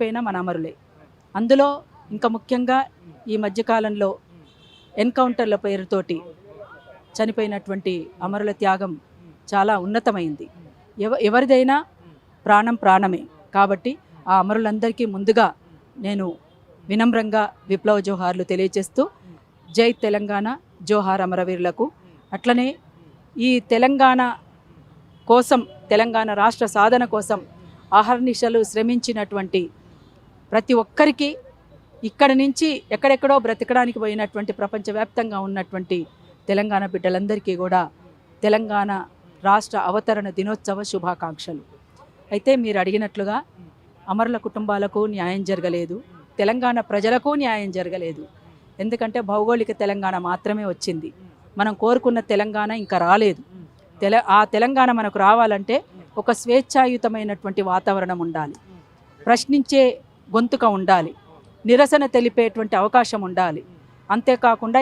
పైన మన అమరులే. అందులో ఇంకా ముఖ్యంగా ఈ మధ్యకాలంలో ఎన్కౌంటర్ల పేరుతోటి చనిపోయినటువంటి అమరుల త్యాగం చాలా ఉన్నతమైంది. ఎవరిదైనా ప్రాణం ప్రాణమే. కాబట్టి ఆ అమరులందరికీ ముందుగా నేను వినమ్రంగా విప్లవ జోహార్లు తెలియజేస్తూ జై తెలంగాణ, జోహార్ అమరవీరులకు. అట్లనే ఈ తెలంగాణ కోసం, తెలంగాణ రాష్ట్ర సాధన కోసం అహర్నిశలు శ్రమించినటువంటి ప్రతి ఒక్కరికి, ఇక్కడి నుంచి ఎక్కడెక్కడో బ్రతకడానికి పోయినటువంటి ప్రపంచవ్యాప్తంగా ఉన్నటువంటి తెలంగాణ బిడ్డలందరికీ కూడా తెలంగాణ రాష్ట్ర అవతరణ దినోత్సవ శుభాకాంక్షలు. అయితే మీరు అడిగినట్లుగా అమరుల కుటుంబాలకు న్యాయం జరగలేదు, తెలంగాణ ప్రజలకు న్యాయం జరగలేదు. ఎందుకంటే భౌగోళిక తెలంగాణ మాత్రమే వచ్చింది. మనం కోరుకున్న తెలంగాణ ఇంకా రాలేదు. ఆ తెలంగాణ మనకు రావాలంటే ఒక స్వేచ్ఛాయుతమైనటువంటి వాతావరణం ఉండాలి, ప్రశ్నించే గొంతుక ఉండాలి, నిరసన తెలిపేటువంటి అవకాశం ఉండాలి. అంతేకాకుండా